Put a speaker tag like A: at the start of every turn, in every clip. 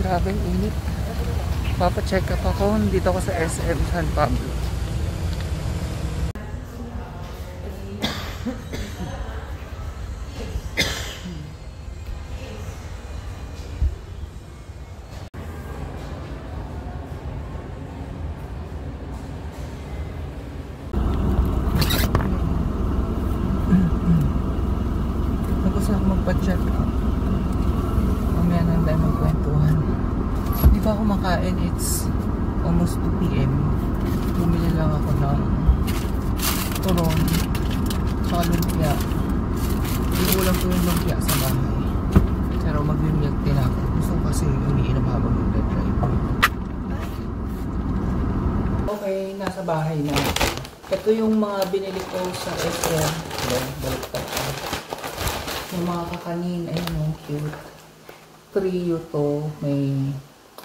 A: Grabe ang init. Papacheck up ako. Dito ako sa SM San Pablo. Tapos ako magpa-check up. Mamaya nang dahil magkwentuhan. Hindi pa ako makain. It's almost 2 PM. Bumili lang ako ng turon tsaka lumpia. Iulam ko yung lumpia sa bahay. Pero mag-milk din ako. Gusto ko kasi umiinom habang nag-drive. Okay, nasa bahay na. Ito yung mga binili ko sa SM. Baliktad siya. Yung mga kakanin. Ayun o, cute. Trio to. May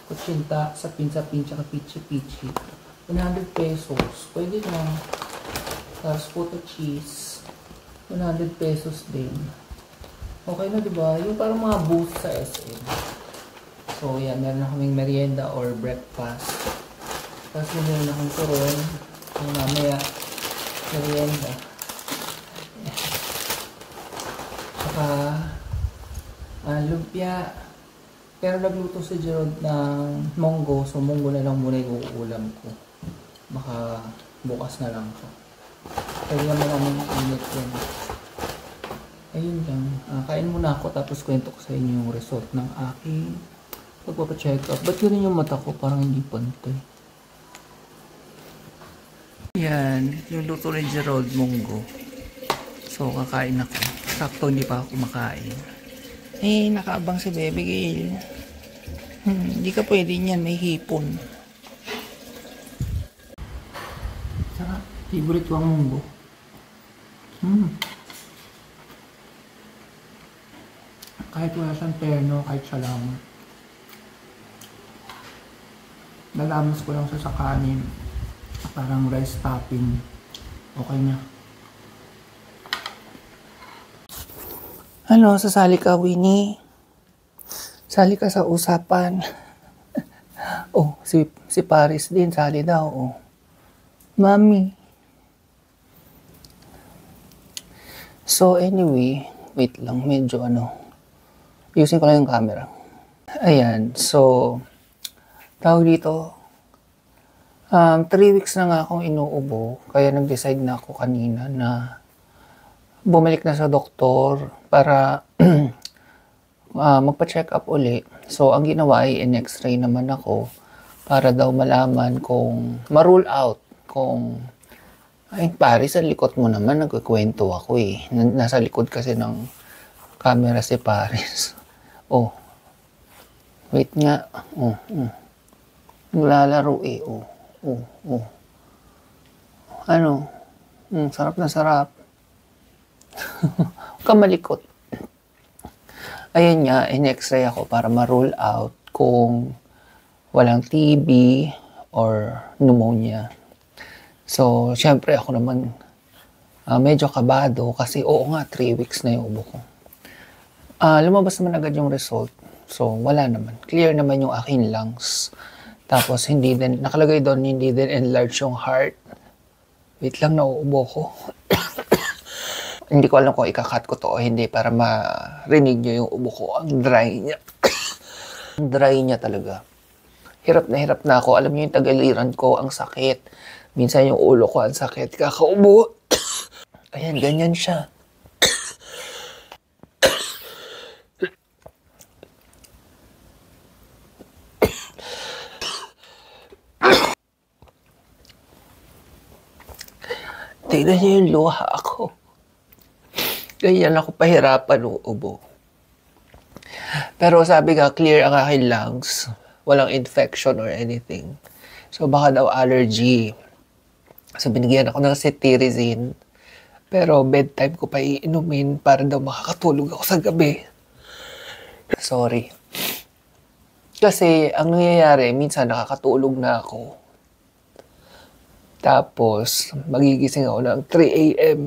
A: kutsinta, sapin-sapin, tsaka pichi-pichi. 100 pesos. Pwede na. Tapos photo cheese. 100 pesos din. Okay na, diba? Yung parang mga booth sa SM. So, yan. Meron na kaming merienda or breakfast. Tapos meron na akong turon. Yung mamaya, merienda. Saka, lumpia. Pero nagluto si Gerald ng munggo. So, munggo na lang muna yung uulam ko. Baka bukas na lang siya. Kaya naman namin init yun. Ayun lang. Kain muna ako tapos kwento ko sa inyo yung result ng aking pagpapacheck up. Ba't yun yung mata ko? Parang hindi pantay. Yan. Yung luto ni Gerald munggo. So, kakain ako. Sakto hindi pa ako kumakain. Eh, nakaabang si Bebe Gail. Hindi ka pwede niyan, may hipon. Sarap. Favorite ko ang munggo. Kahit wala siyang terno, kahit siya lang. Nalamas ko lang siya sa kanin. Parang rice topping. Okay na. Ano, sasali ka, Winnie? Sali ka sa usapan. Oh, si Paris din, sali daw. Oh. Mami. So, anyway, wait lang, medyo using ko lang yung camera. Ayan, so, tawag dito, 3 weeks na nga akong inuubo, kaya nag-decide na ako kanina na bumalik na sa doktor para magpa-check up uli. So, ang ginawa ay in-x-ray naman ako para daw malaman kung ma-rule out kung ay, Paris, sa likod mo naman nagkukwento ako eh. Nasa likod kasi ng camera si Paris. Oh. Wait nga. Naglalaro eh. Ano? Sarap na sarap. Huwag ka malikot. Ayun nga, in-x-ray ako para ma-rule out kung walang TB or pneumonia. So, syempre ako naman medyo kabado kasi oo nga, 3 weeks na yung ubo ko. Lumabas naman agad yung result. So, wala naman. Clear naman yung aking lungs. Tapos, hindi din, nakalagay doon, hindi din enlarge yung heart. Wait lang, nauubo ko. Hindi ko alam kung ikakat ko to o hindi para marinig nyo yung ubo ko. Ang dry niya. Ang dry niya talaga. Hirap na ako. Alam niyo yung tagaliran ko, ang sakit. Minsan yung ulo ko, ang sakit. Kakaubo. Ayan, ganyan siya. Tignan niyo yung luha ako. Ganyan ako pahirapan uubo. Pero sabi nga, clear ang aking lungs. Walang infection or anything. So baka daw allergy. So binigyan ako ng cetirizine. Pero bedtime ko pa iinumin para daw makakatulog ako sa gabi. Sorry. Kasi ang nangyayari, minsan nakakatulog na ako. Tapos magigising ako ng 3 AM.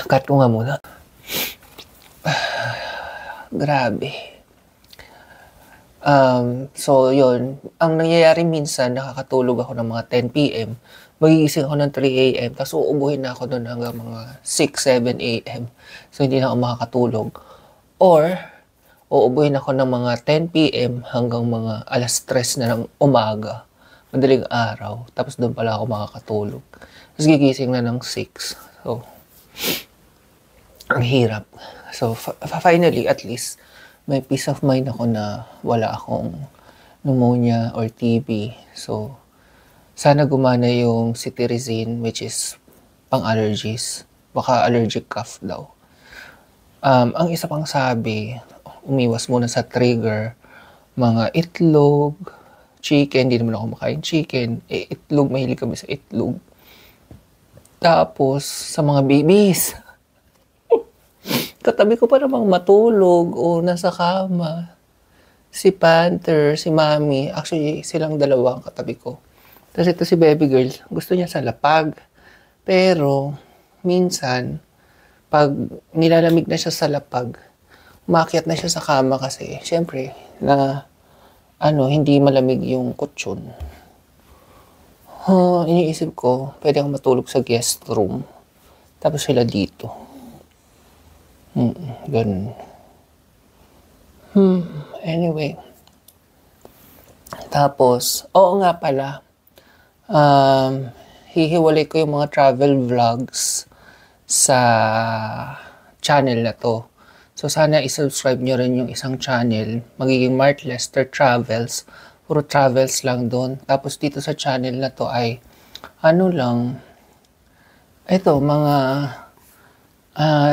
A: Cut ko nga muna. Grabe.
B: So, yun. Ang nangyayari minsan, nakakatulog ako ng mga 10 p.m. Magigising ako ng 3 a.m. Tapos uubuhin na ako doon hanggang mga 6, 7 a.m. So, hindi na ako makakatulog. Or, uubuhin ako ng mga 10 p.m. hanggang mga alas 3 na ng umaga. Madaling araw. Tapos doon pala ako makakatulog. Tapos gigising na ng 6. So, ang hirap. So, finally, at least, may peace of mind ako na wala akong pneumonia or TB. So, sana gumana yung cetirizine, which is pang-allergies. Baka allergic cough daw. Ang isa pang sabi, umiwas muna sa trigger, mga itlog, chicken, hindi naman ako makain chicken. Itlog, mahilig kami sa itlog. Tapos, sa mga babies, katabi ko pa namang matulog o nasa kama. Si Panther, si Mami, actually silang dalawa ang katabi ko. Tapos ito si baby girl, gusto niya sa lapag. Pero, minsan, pag nilalamig na siya sa lapag, umakyat na siya sa kama kasi, syempre, na, hindi malamig yung kutsyon. Iniisip ko, pwede akong matulog sa guest room. Tapos sila dito. Ganun. Anyway. Tapos, oo nga pala, hihiwalay ko yung mga travel vlogs sa channel na to. So, sana isubscribe nyo rin yung isang channel. Magiging Mark Lester Travels. Puro travels lang doon. Tapos dito sa channel na to ay, mga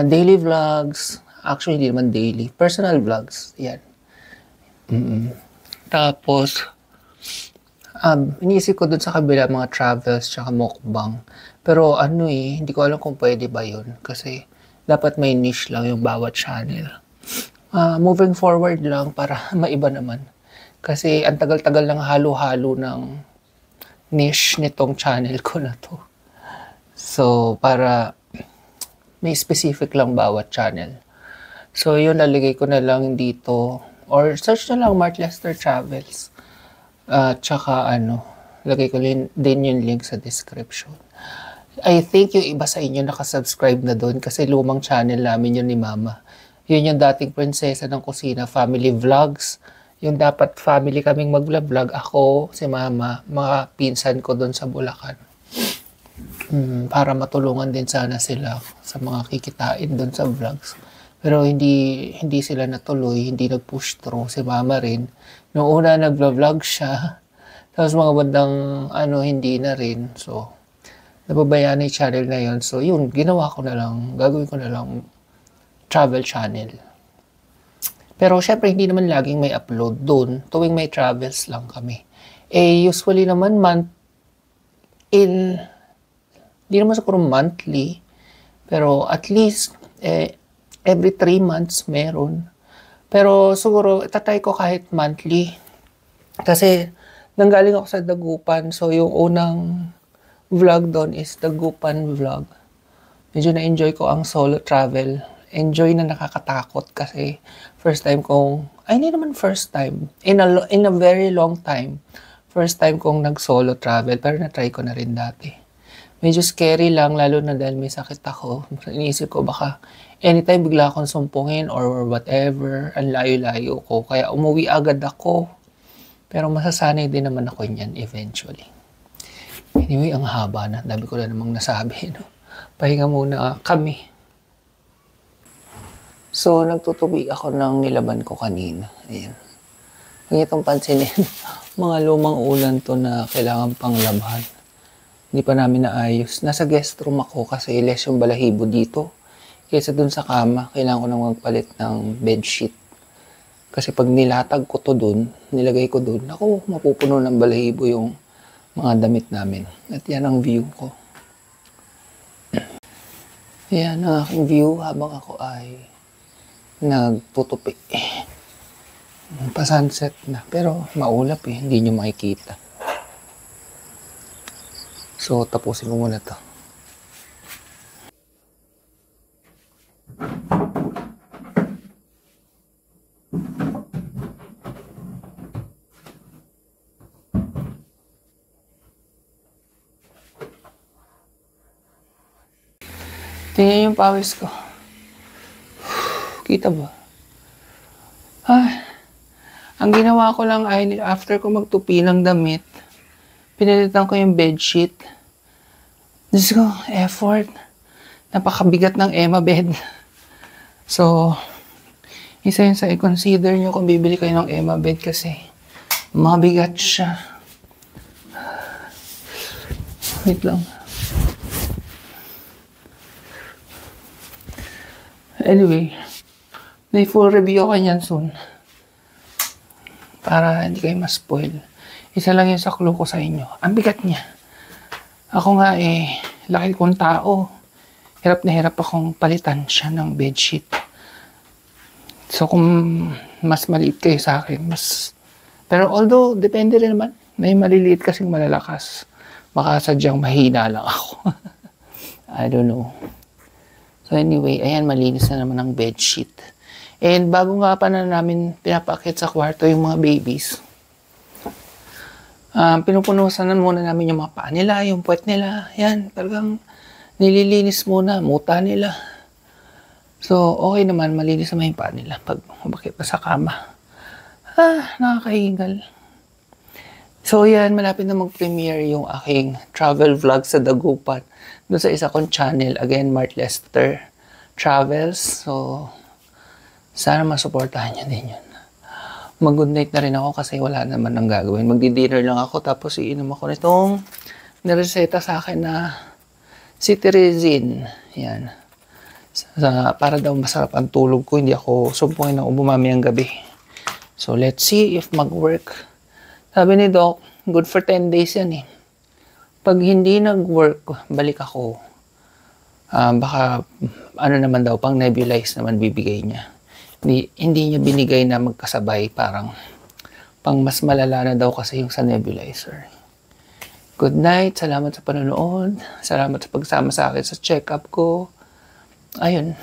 B: daily vlogs. Actually, hindi naman daily. Personal vlogs. Yan. Tapos, iniisip ko dun sa kabila mga travels tsaka mukbang. Pero hindi ko alam kung pwede ba yun. Kasi, dapat may niche lang yung bawat channel. Moving forward lang para maiba naman. Kasi, ang tagal-tagal lang halo-halo ng niche nitong channel ko na to. So, para may specific lang bawat channel. So, yun, naligay ko na lang dito. Or, search na lang Mark Lester Travels. Tsaka, lagay ko din yung link sa description. I think yung iba sa inyo nakasubscribe na doon kasi lumang channel namin yun ni Mama. Yun yung dating prinsesa ng kusina, family vlogs. Yung dapat family kaming mag-vlog. Ako, si Mama, mga pinsan ko doon sa Bulacan. Para matulungan din sana sila sa mga kikitain doon sa vlogs. Pero hindi sila natuloy, hindi nag-push through. Si Mama rin. Noong una nag-vlog siya. Tapos mga bandang hindi na rin. So, nababayaan na yung channel na yun. So, yun, gagawin ko na lang travel channel. Pero syempre, hindi naman laging may upload doon. Tuwing may travels lang kami. Usually naman hindi naman siguro monthly, pero at least every 3 months meron. Pero siguro itatry ko kahit monthly. Kasi nanggaling ako sa Dagupan, so yung unang vlog doon is Dagupan vlog. Medyo na-enjoy ko ang solo travel. Enjoy na nakakatakot kasi hindi naman first time. In a very long time, first time kong nag-solo travel, pero na-try ko na rin dati. Medyo scary lang, lalo na dahil may sakit ako. Iniisip ko baka anytime bigla akong sumpungin or whatever, ang layo-layo ko. Kaya umuwi agad ako. Pero masasanay din naman ako niyan eventually. Anyway, ang haba na. Dami ko na namang nasabi. No? Pahinga muna kami. So, nagtutubi ako ng nilaban ko kanina. Ayan. Huwag itong pansinin. Mga lumang ulan to na kailangan pang labhan. Hindi pa namin naayos. Nasa guest room ako kasi less yung balahibo dito. Kaysa dun sa kama, kailangan ko nang magpalit ng bedsheet. Kasi pag nilatag ko to dun, nilagay ko dun, mapupuno ng balahibo yung mga damit namin. At yan ang view ko. Yan ang aking view habang ako ay nagtutupi. Pa-sunset na. Pero maulap hindi nyo makikita. So, tapusin ko muna to. Tingnan yung pawis ko. Kita ba? Ah, ang ginawa ko lang ay after ko magtupi ng damit, pinalitan ko yung bedsheet. Diyos ko, effort. Napakabigat ng Emma bed. So, isa yun sa i-consider nyo kung bibili kayo ng Emma bed kasi mabigat siya. Wait lang. Anyway, may full review ako niyan soon. Para hindi kayo ma-spoil. Isa lang yun sa clue ko sa inyo. Ang bigat niya. Ako nga laki kong tao. Hirap na hirap akong palitan siya ng bedsheet. So kung mas maliit kayo sa akin, mas... Pero although, depende rin naman. May maliliit kasing malalakas. Baka sadyang mahina lang ako. I don't know. So anyway, ayan, malinis na naman ang bedsheet. And bago nga pa na namin pinapakit sa kwarto yung mga babies, pinupunusan na muna namin yung mga paa nila, yung puwet nila. Yan, talagang nililinis muna, muta nila. So, okay naman, malinis naman yung paa nila pag umakit na sa kama. Nakakahingal. So yan, malapit na mag-premiere yung aking travel vlog sa Dagupan. Doon sa isa kong channel, again, Mart Lester Travels. So, sana masuportahan nyo din yun. Mag-good night na rin ako kasi wala naman nang gagawin. Magdi-dinner lang ako tapos iinom ako nitong nireseta sa akin na cetirizine. Yan. Para daw masarap ang tulog ko, hindi ako sumpungin ng umumami ang gabi. So, let's see if mag-work. Sabi ni Doc, good for 10 days yan eh. Pag hindi nag-work, balik ako. Baka, ano naman daw, pang nebulize naman bibigay niya. Hindi niya binigay na magkasabay, parang pang mas malala na daw kasi yung sa nebulizer. Good night, salamat sa panonood. Salamat sa pagsama sa akin sa check-up ko. Ayun.